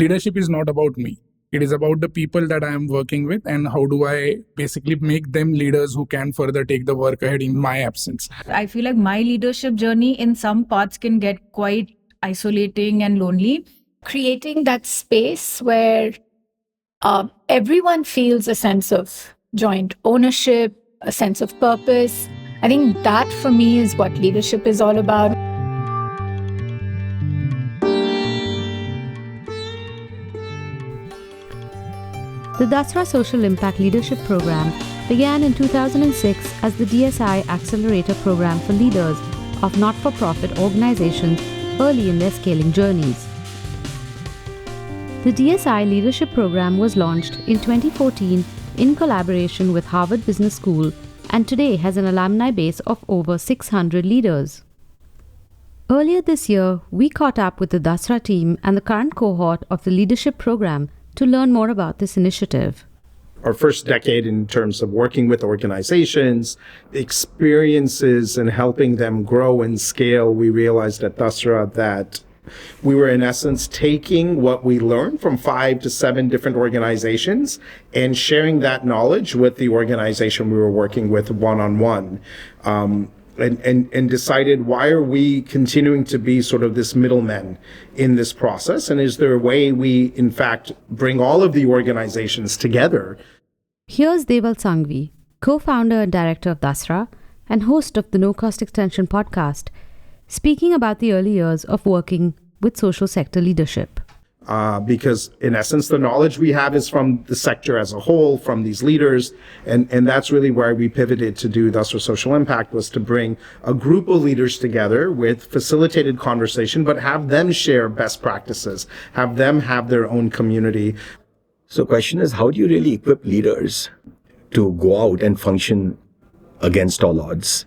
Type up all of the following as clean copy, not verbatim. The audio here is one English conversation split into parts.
leadership is not about me. It is about the people that I am working with, and how do I basically make them leaders who can further take the work ahead in my absence. I feel like my leadership journey in some parts can get quite isolating and lonely. Creating that space where everyone feels a sense of joint ownership, a sense of purpose. I think that for me is what leadership is all about. The Dasra Social Impact Leadership Programme began in 2006 as the DSI Accelerator Programme for leaders of not-for-profit organizations early in their scaling journeys. The DSI Leadership Programme was launched in 2014 in collaboration with Harvard Business School and today has an alumni base of over 600 leaders. Earlier this year, we caught up with the Dasra team and the current cohort of the Leadership Programme to learn more about this initiative. Our first decade in terms of working with organizations, experiences and helping them grow and scale, we realized at Dasra that we were in essence taking what we learned from 5 to 7 different organizations and sharing that knowledge with the organization we were working with one-on-one. And decided, why are we continuing to be sort of this middleman in this process? And is there a way we, in fact, bring all of the organizations together? Here's Deval Sangvi, co-founder and director of Dasra and host of the No Cost Extension podcast, speaking about the early years of working with social sector leadership. Because in essence, the knowledge we have is from the sector as a whole, from these leaders. And that's really where we pivoted to do Dasra Social Impact, was to bring a group of leaders together with facilitated conversation, but have them share best practices, have them have their own community. So question is, how do you really equip leaders to go out and function against all odds?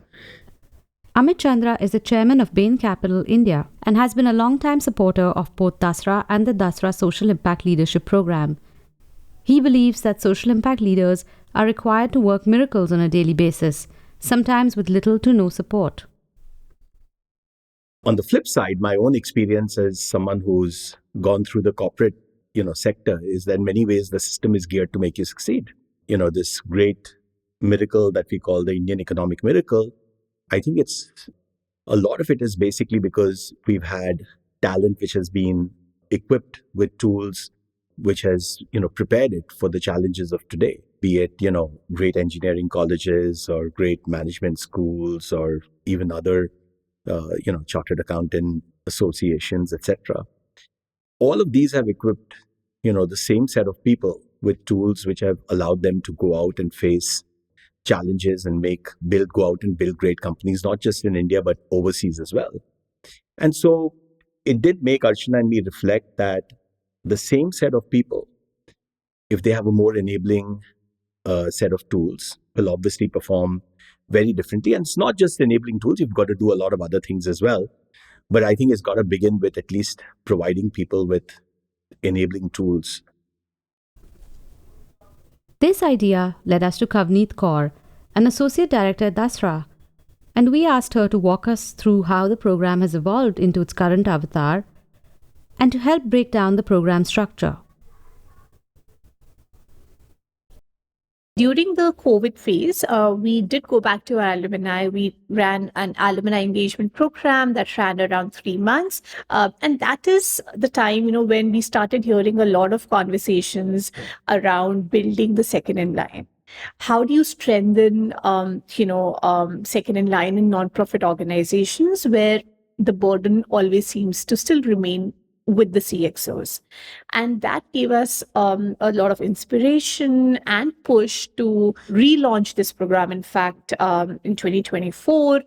Amit Chandra is the chairman of Bain Capital India and has been a long-time supporter of both Dasra and the Dasra Social Impact Leadership Programme. He believes that social impact leaders are required to work miracles on a daily basis, sometimes with little to no support. On the flip side, my own experience as someone who's gone through the corporate, sector is that in many ways the system is geared to make you succeed. This great miracle that we call the Indian economic miracle, I think a lot of it is basically because we've had talent which has been equipped with tools which has, prepared it for the challenges of today, be it, great engineering colleges or great management schools or even other, chartered accountant associations, etc. All of these have equipped, the same set of people with tools which have allowed them to go out and face challenges and go out and build great companies, not just in India, but overseas as well. And so it did make Archana and me reflect that the same set of people, if they have a more enabling set of tools, will obviously perform very differently. And it's not just enabling tools, you've got to do a lot of other things as well. But I think it's got to begin with at least providing people with enabling tools. This idea led us to Kavneet Kaur, an associate director at Dasra, and we asked her to walk us through how the program has evolved into its current avatar and to help break down the program structure. During the COVID phase, we did go back to our alumni. We ran an alumni engagement program that ran around 3 months. And that is the time, when we started hearing a lot of conversations around building the second in line. How do you strengthen, second in line in nonprofit organizations where the burden always seems to still remain with the CXOs? And that gave us a lot of inspiration and push to relaunch this program. In fact, in 2024,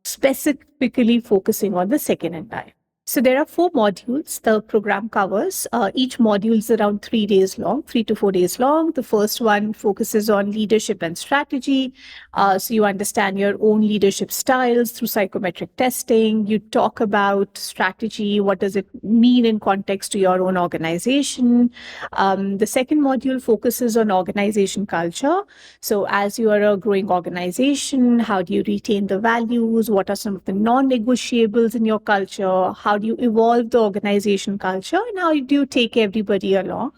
specifically focusing on the second in line. So there are 4 modules the program covers. Each module is around 3 days long, 3 to 4 days long. The first one focuses on leadership and strategy. So you understand your own leadership styles through psychometric testing. You talk about strategy. What does it mean in context to your own organization? The second module focuses on organization culture. So as you are a growing organization, how do you retain the values? What are some of the non-negotiables in your culture? How do you evolve the organization culture, and how do you take everybody along?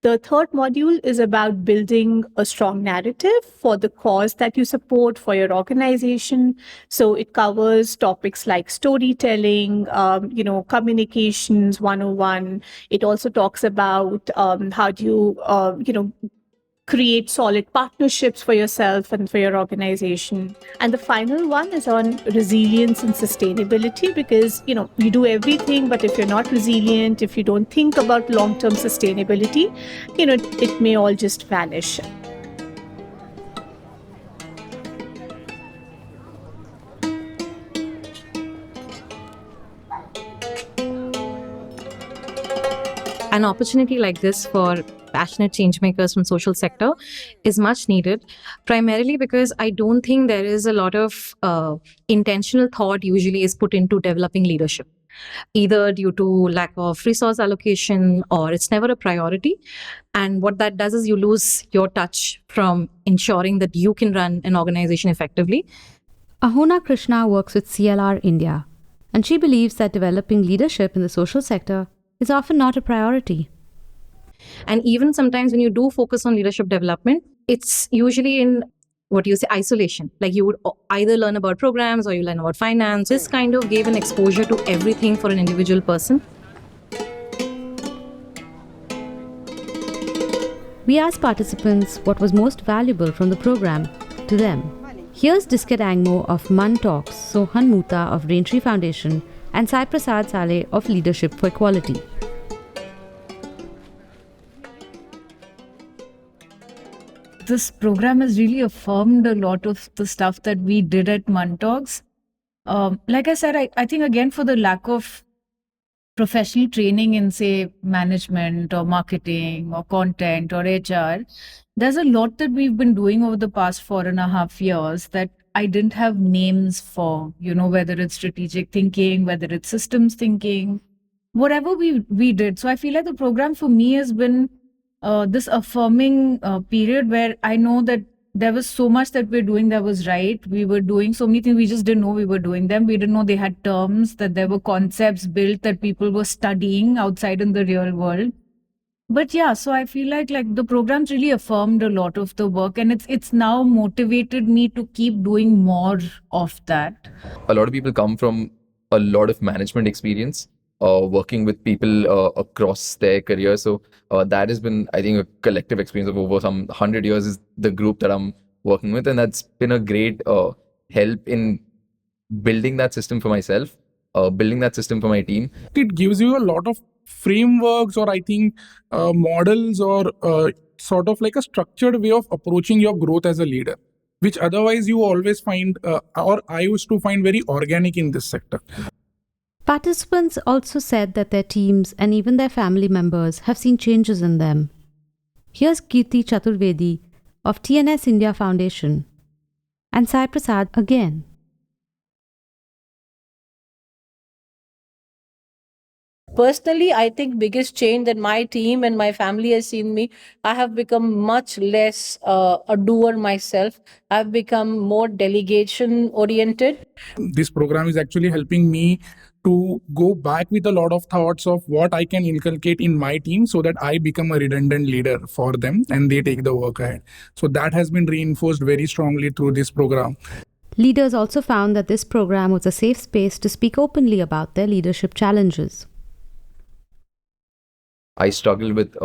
The third module is about building a strong narrative for the cause that you support for your organization. So it covers topics like storytelling, communications 101. It also talks about how do you, create solid partnerships for yourself and for your organization. And the final one is on resilience and sustainability, because you do everything, but if you're not resilient, if you don't think about long-term sustainability, it may all just vanish. An opportunity like this for passionate changemakers from social sector is much needed, primarily because I don't think there is a lot of intentional thought usually is put into developing leadership, either due to lack of resource allocation or it's never a priority. And what that does is you lose your touch from ensuring that you can run an organization effectively. Ahona Krishna works with CLR India, and she believes that developing leadership in the social sector is often not a priority. And even sometimes when you do focus on leadership development, it's usually in isolation. Like you would either learn about programs or you learn about finance. This kind of gave an exposure to everything for an individual person. We asked participants what was most valuable from the program to them. Here's Disket Angmo of MUN Talks, Sohan Mutha of Raintree Foundation, and Saiprasad of Leadership for Equality. This program has really affirmed a lot of the stuff that we did at MUN Talks. Like I said, I think again for the lack of professional training in, say, management or marketing or content or HR, there's a lot that we've been doing over the past 4.5 years that I didn't have names for, whether it's strategic thinking, whether it's systems thinking, whatever we did. So I feel like the program for me has been this affirming period where I know that there was so much that we're doing that was right. We were doing so many things, we just didn't know we were doing them. We didn't know they had terms, that there were concepts built that people were studying outside in the real world. But yeah, so I feel like the program's really affirmed a lot of the work, and it's now motivated me to keep doing more of that. A lot of people come from a lot of management experience, working with people across their career. So that has been, I think, a collective experience of over some 100 years is the group that I'm working with. And that's been a great help in building that system for myself, building that system for my team. It gives you a lot of frameworks, or I think models, or sort of like a structured way of approaching your growth as a leader, which otherwise you always find, or I used to find, very organic in this sector. Participants also said that their teams and even their family members have seen changes in them. Here's Kirti Chaturvedi of TNS India Foundation, and Saiprasad again. Personally, I think biggest change that my team and my family has seen me, I have become much less a doer myself. I've become more delegation oriented. This program is actually helping me to go back with a lot of thoughts of what I can inculcate in my team so that I become a redundant leader for them and they take the work ahead. So that has been reinforced very strongly through this program. Leaders also found that this program was a safe space to speak openly about their leadership challenges. I struggle with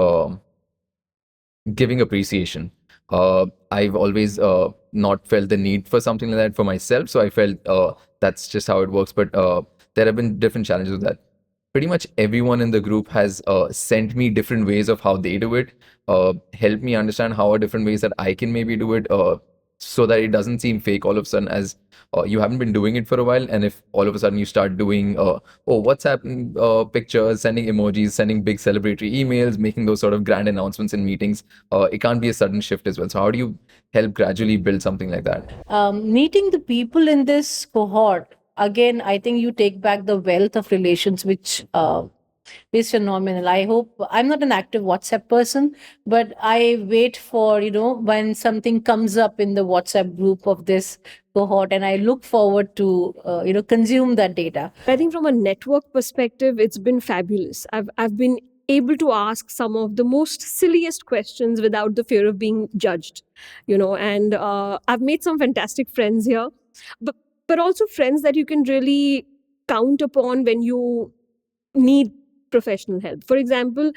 giving appreciation. I've always not felt the need for something like that for myself. So I felt that's just how it works. But there have been different challenges with that. Pretty much everyone in the group has sent me different ways of how they do it, helped me understand how are different ways that I can maybe do it, so that it doesn't seem fake all of a sudden, as you haven't been doing it for a while. And if all of a sudden you start doing WhatsApp pictures, sending emojis, sending big celebratory emails, making those sort of grand announcements in meetings, it can't be a sudden shift as well. So how do you help gradually build something like that? Meeting the people in this cohort, again, I think you take back the wealth of relations which It's phenomenal. I hope I'm not an active WhatsApp person, but I wait for, when something comes up in the WhatsApp group of this cohort, and I look forward to, consume that data. I think from a network perspective, it's been fabulous. I've been able to ask some of the most silliest questions without the fear of being judged, and I've made some fantastic friends here, but also friends that you can really count upon when you need professional help. For example,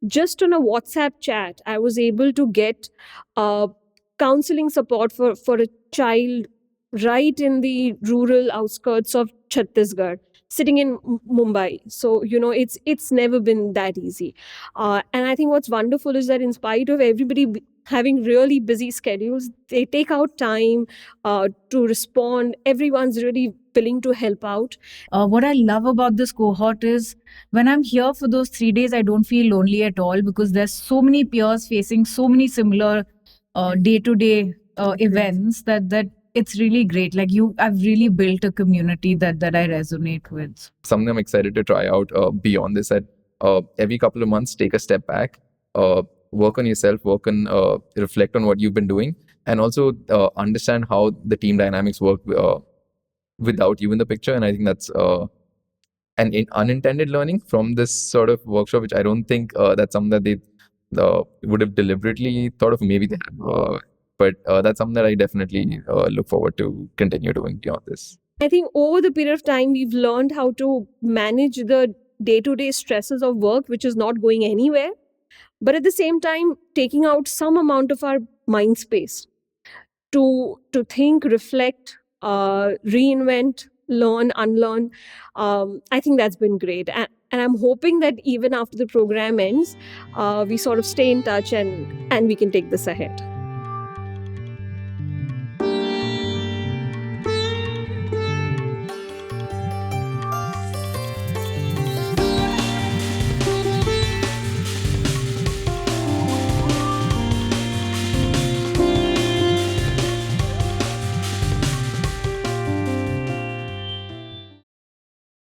just on a WhatsApp chat, I was able to get counseling support for a child right in the rural outskirts of Chhattisgarh, sitting in Mumbai. So it's never been that easy. And I think what's wonderful is that in spite of everybody having really busy schedules, they take out time to respond. Everyone's really willing to help out. What I love about this cohort is when I'm here for those 3 days, I don't feel lonely at all because there's so many peers facing so many similar day-to-day events that it's really great. Like I've really built a community that I resonate with. Something I'm excited to try out beyond this, that every couple of months, take a step back, work on yourself, reflect on what you've been doing, and also understand how the team dynamics work without you in the picture. And I think that's an unintended learning from this sort of workshop, which I don't think that's something that they would have deliberately thought of. Maybe they have, but that's something that I definitely look forward to continue doing beyond this. I think over the period of time, we've learned how to manage the day-to-day stresses of work, which is not going anywhere, but at the same time, taking out some amount of our mind space to think, reflect, reinvent, learn, unlearn. I think that's been great. And I'm hoping that even after the program ends, we sort of stay in touch and we can take this ahead.